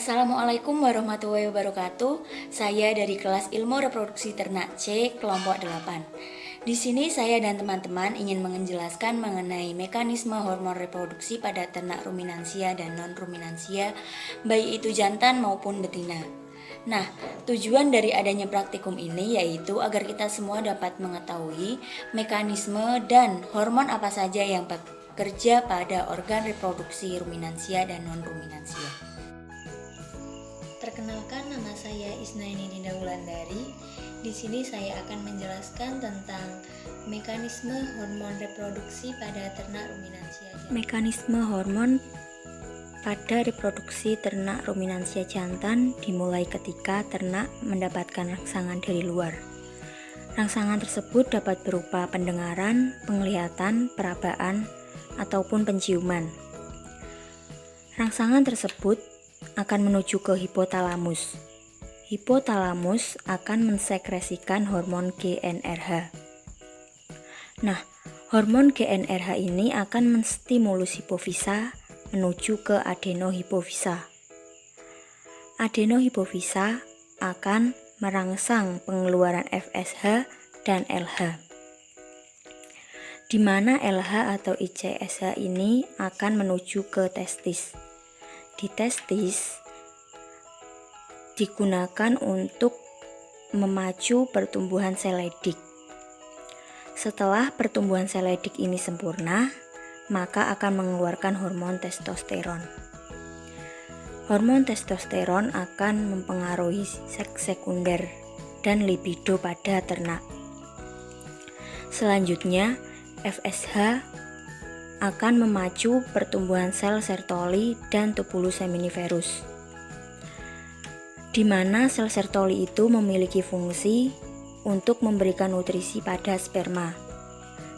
Assalamualaikum warahmatullahi wabarakatuh. Saya dari kelas Ilmu Reproduksi Ternak C, kelompok 8. Di sini saya dan teman-teman ingin menjelaskan mengenai mekanisme hormon reproduksi pada ternak ruminansia dan non-ruminansia, baik itu jantan maupun betina. Nah, tujuan dari adanya praktikum ini yaitu agar kita semua dapat mengetahui mekanisme dan hormon apa saja yang bekerja pada organ reproduksi ruminansia dan non-ruminansia. Perkenalkan, nama saya Isnaini Dinda Wulandari. Di sini saya akan menjelaskan tentang mekanisme hormon reproduksi pada ternak ruminansia. Mekanisme hormon pada reproduksi ternak ruminansia jantan dimulai ketika ternak mendapatkan rangsangan dari luar. Rangsangan tersebut dapat berupa pendengaran, penglihatan, perabaan, ataupun penciuman. Rangsangan tersebut akan menuju ke hipotalamus. Hipotalamus akan mensekresikan hormon GnRH. Nah, hormon GnRH ini akan menstimulus hipofisa menuju ke adenohipofisa. Adenohipofisa akan merangsang pengeluaran FSH dan LH, di mana LH atau ICSH ini akan menuju ke testis. Di testis digunakan untuk memacu pertumbuhan seledik. Setelah pertumbuhan seledik ini sempurna, maka akan mengeluarkan hormon testosteron. Hormon testosteron akan mempengaruhi seks sekunder dan libido pada ternak. Selanjutnya, FSH akan memacu pertumbuhan sel Sertoli dan tubulus seminiferus, di mana sel Sertoli itu memiliki fungsi untuk memberikan nutrisi pada sperma,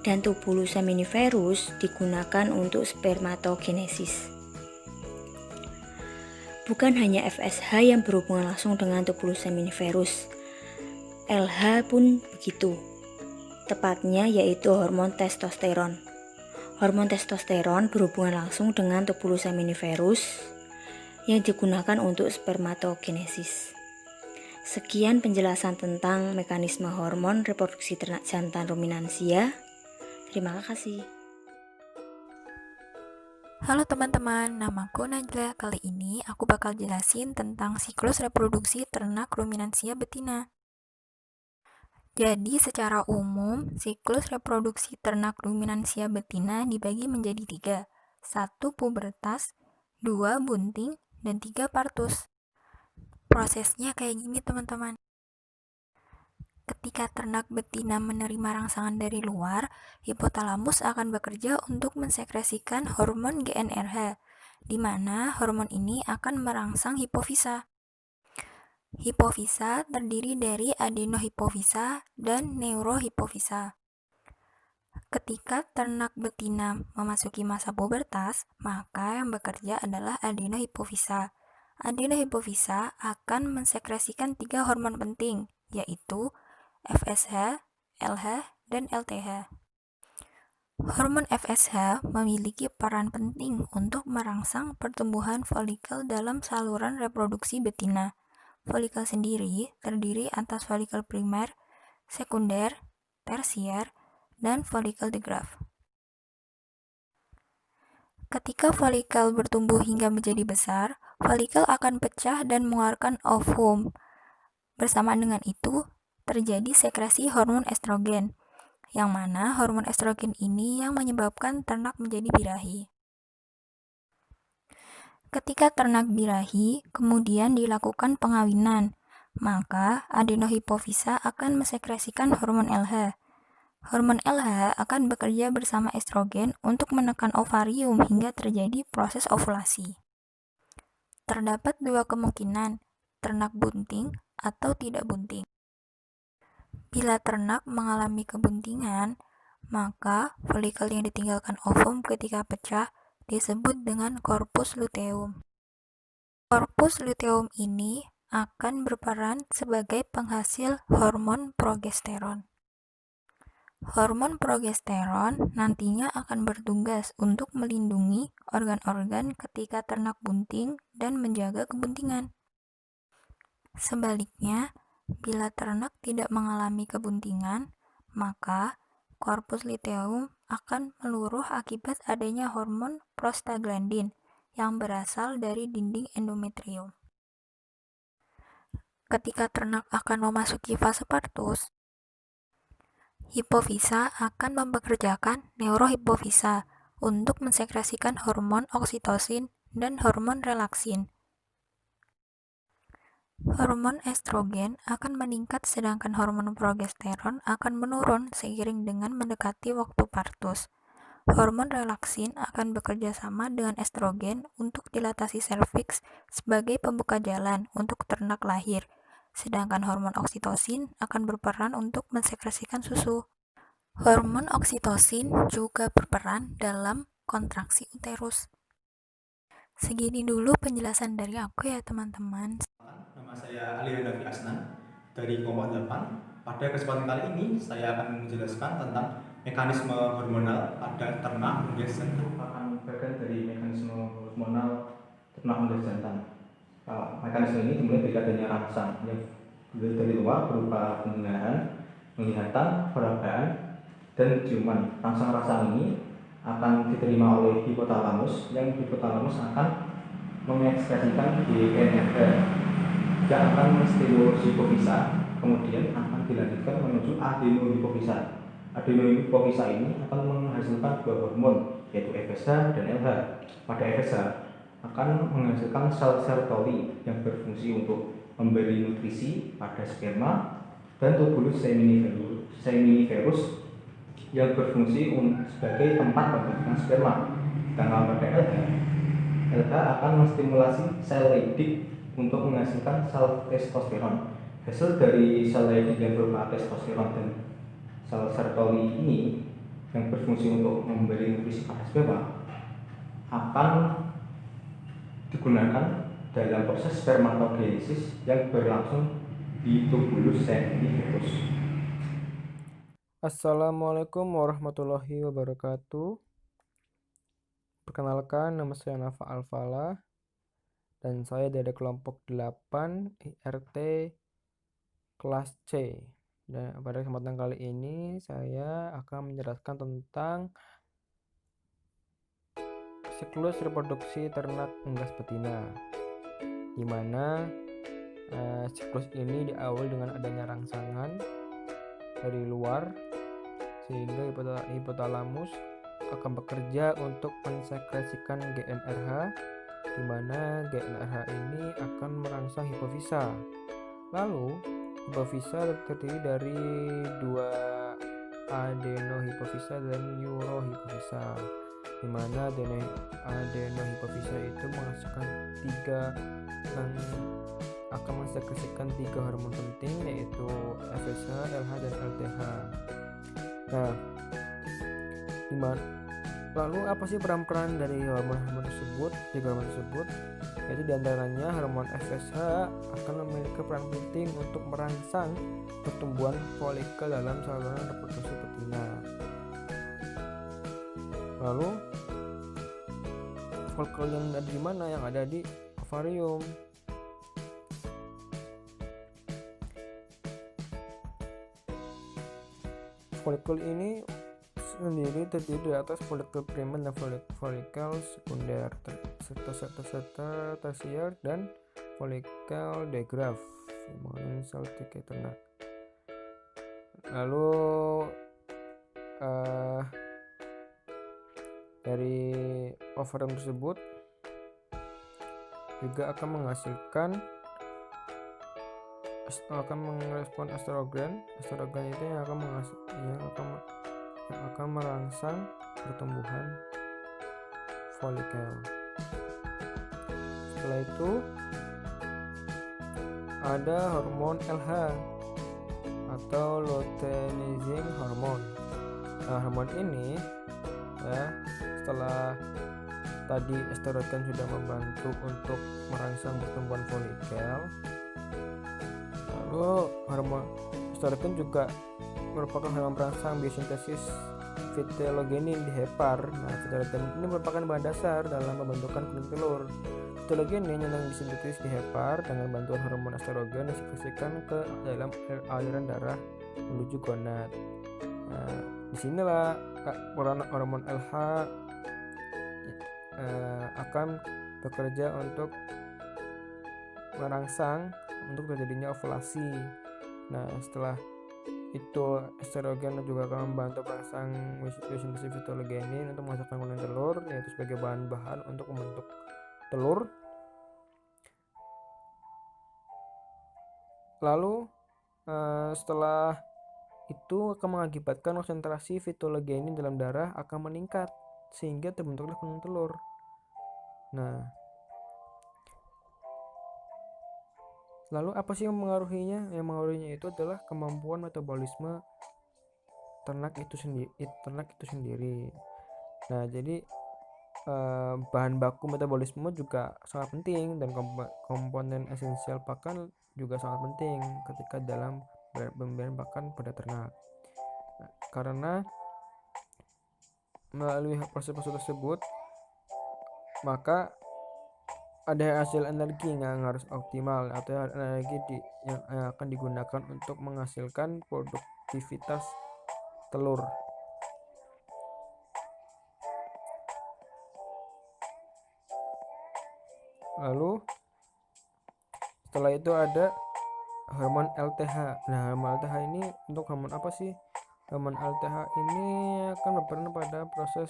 dan tubulus seminiferus digunakan untuk spermatogenesis. Bukan hanya FSH yang berhubungan langsung dengan tubulus seminiferus, LH pun begitu, tepatnya yaitu hormon testosteron. Hormon testosteron berhubungan langsung dengan tubulus seminiferus yang digunakan untuk spermatogenesis. Sekian penjelasan tentang mekanisme hormon reproduksi ternak jantan ruminansia. Terima kasih. Halo teman-teman, namaku Najla. Kali ini aku bakal jelasin tentang siklus reproduksi ternak ruminansia betina. Jadi secara umum, siklus reproduksi ternak ruminansia betina dibagi menjadi 3. 1 pubertas, 2 bunting, dan 3 partus. Prosesnya kayak gini teman-teman. Ketika ternak betina menerima rangsangan dari luar, hipotalamus akan bekerja untuk mensekresikan hormon GnRH, di mana hormon ini akan merangsang hipofisa. Hipofisa terdiri dari adenohipofisa dan neurohipofisa. Ketika ternak betina memasuki masa pubertas, maka yang bekerja adalah adenohipofisa. Adenohipofisa akan mensekresikan 3 hormon penting, yaitu FSH, LH, dan LTH. Hormon FSH memiliki peran penting untuk merangsang pertumbuhan folikel dalam saluran reproduksi betina. Folikel sendiri terdiri atas folikel primer, sekunder, tersier, dan folikel de Graaff. Ketika folikel bertumbuh hingga menjadi besar, folikel akan pecah dan mengeluarkan ovum. Bersamaan dengan itu, terjadi sekresi hormon estrogen, yang mana hormon estrogen ini yang menyebabkan ternak menjadi birahi. Ketika ternak birahi, kemudian dilakukan pengawinan, maka adenohipofisa akan mensekresikan hormon LH. Hormon LH akan bekerja bersama estrogen untuk menekan ovarium hingga terjadi proses ovulasi. Terdapat 2 kemungkinan, ternak bunting atau tidak bunting. Bila ternak mengalami kebuntingan, maka folikel yang ditinggalkan ovum ketika pecah disebut dengan corpus luteum. Corpus luteum ini akan berperan sebagai penghasil hormon progesteron. Hormon progesteron nantinya akan bertugas untuk melindungi organ-organ ketika ternak bunting dan menjaga kebuntingan. Sebaliknya, bila ternak tidak mengalami kebuntingan, maka korpus luteum akan meluruh akibat adanya hormon prostaglandin yang berasal dari dinding endometrium. Ketika ternak akan memasuki fase partus, hipofisa akan mempekerjakan neurohipofisa untuk mensekresikan hormon oksitosin dan hormon relaksin. Hormon estrogen akan meningkat sedangkan hormon progesteron akan menurun seiring dengan mendekati waktu partus. Hormon relaksin akan bekerja sama dengan estrogen untuk dilatasi serviks sebagai pembuka jalan untuk ternak lahir, sedangkan hormon oksitosin akan berperan untuk mensekresikan susu. Hormon oksitosin juga berperan dalam kontraksi uterus. Segini dulu penjelasan dari aku ya teman-teman. Nama saya Ali Hanafi Asnan dari kelompok 8. Pada kesempatan kali ini saya akan menjelaskan tentang mekanisme hormonal pada ternak unggas jantan. Merupakan bagian dari mekanisme hormonal ternak unggas jantan. Mekanisme ini dimulai dari adanya rangsang yang dari luar berupa pendengaran, penglihatan, peragaan, dan ciuman. Rangsang-rangsang ini akan diterima oleh hipotalamus, yang hipotalamus akan mengekspresikan GNRH yang akan menstimulus hipofisa, kemudian akan dilanjutkan menuju adenohipofisa. Adenohipofisa ini akan menghasilkan dua hormon, yaitu FSH dan LH. Pada FSH akan menghasilkan sel Sertoli yang berfungsi untuk memberi nutrisi pada sperma, dan tubulus seminiferus yang berfungsi sebagai tempat pembentukan sperma. Sedangkan pada LH akan menstimulasi sel Leydig untuk menghasilkan sel testosteron. Hasil dari sel Leydig yang berupa testosteron dan sel Sertoli ini yang berfungsi untuk memberi nutrisi pada sperma akan digunakan dalam proses spermatogenesis yang berlangsung di tubulus seminiferus. Assalamualaikum warahmatullahi wabarakatuh. Perkenalkan, nama saya Nafa Alfala dan saya dari kelompok 8 IRT kelas C. Dan pada kesempatan kali ini saya akan menjelaskan tentang siklus reproduksi ternak unggas betina, di mana siklus ini diawali dengan adanya rangsangan dari luar sehingga hipotalamus akan bekerja untuk mensekresikan GNRH, di mana GNRH ini akan merangsang hipofisa. Lalu hipofisa terdiri dari dua adenohipofisa dan neurohipofisa, di mana adenohipofisa itu menghasilkan akan mensekresikan tiga hormon penting, yaitu FSH, LH, dan LTH. Nah, lalu apa sih peran-peran dari hormon-hormon tersebut? Tiga hormon tersebut, yaitu diantaranya hormon FSH akan memiliki peran penting untuk merangsang pertumbuhan folikel dalam saluran reproduksi betina. Lalu folikel yang ada di mana? Yang ada di ovarium. Folikel ini sendiri terdiri dari atas folikel primer dan folikel sekunder serta tersier dan folikel degraf mengandung sel tiket ternak. Lalu dari ovarium tersebut juga akan merespon estrogen itu yang akan merangsang pertumbuhan folikel. Setelah itu ada hormon LH atau luteinizing hormone. Nah, hormon ini setelah tadi estrogen sudah membantu untuk merangsang pertumbuhan folikel, lalu hormon estrogen juga merupakan hormon perangsang biosintesis vitellogenin di hepar. Nah, vitellogenin ini merupakan bahan dasar dalam pembentukan kuning telur. Vitellogenin yang disintetis di hepar dengan bantuan hormon estrogen disekresikan ke dalam aliran darah menuju gonad. Nah, disinilah peran hormon LH akan bekerja untuk merangsang untuk terjadinya ovulasi. Nah, setelah itu estrogen juga akan membantu perangsang biosintesis vitellogenin untuk menghasilkan kuning telur, yaitu sebagai bahan untuk membentuk telur. Lalu setelah itu akan mengakibatkan konsentrasi vitellogenin dalam darah akan meningkat sehingga terbentuklah kuning telur. Nah, lalu apa sih yang mengaruhinya? Yang mengaruhinya itu adalah kemampuan metabolisme ternak itu sendiri. Nah, jadi bahan baku metabolisme juga sangat penting, dan komponen esensial pakan juga sangat penting ketika dalam pemberian pakan pada ternak. Nah, karena melalui proses-proses tersebut maka ada hasil energi yang harus optimal, atau energi yang akan digunakan untuk menghasilkan produktivitas telur. Lalu setelah itu ada hormon LTH. Nah, hormon LTH ini untuk hormon apa sih? Hormon LTH ini akan berperan pada proses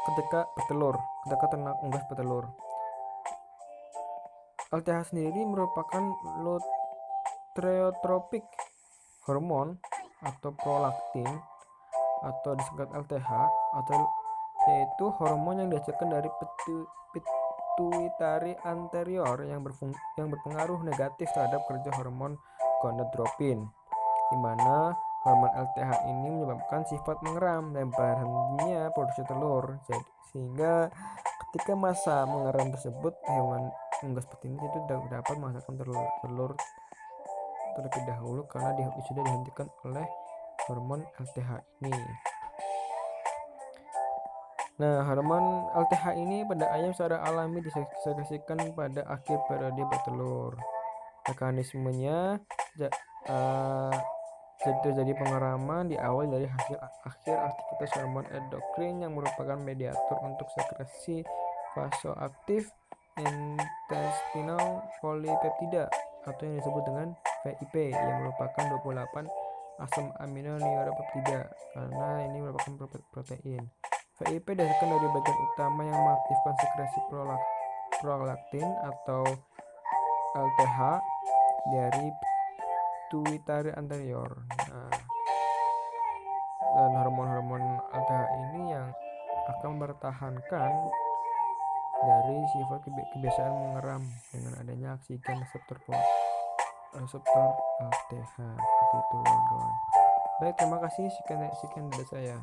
ketika ternak unggas bertelur. LTH sendiri merupakan luteotropik hormon atau prolaktin, atau disingkat LTH, atau yaitu hormon yang dihasilkan dari pituitari anterior yang berpengaruh negatif terhadap kerja hormon gonadotropin, di mana hormon LTH ini menyebabkan sifat mengeram dan berhentinya produksi telur. Sehingga ketika masa mengeram tersebut, hewan unggas betina itu dapat menghasilkan telur terlebih dahulu karena sudah dihentikan oleh hormon LTH ini. Nah, hormon LTH ini pada ayam secara alami disekresikan pada akhir periode bertelur. Mekanismenya terjadi pengeraman di awal dari hasil akhir aktivitas hormon endokrin yang merupakan mediator untuk sekresi vasoaktif intestinal polypeptida, atau yang disebut dengan VIP, yang merupakan 28 asam amino neuropeptida, karena ini merupakan protein. VIP dihasilkan dari bagian utama yang mengaktifkan sekresi prolaktin atau LTH dari pituitari anterior. Nah, dan hormon-hormon LTH ini yang akan mempertahankan dari sifat kebiasaan mengeram dengan adanya aksi gen reseptor LTH. Seperti itu, kawan-kawan. Baik, terima kasih. Sekian dari saya.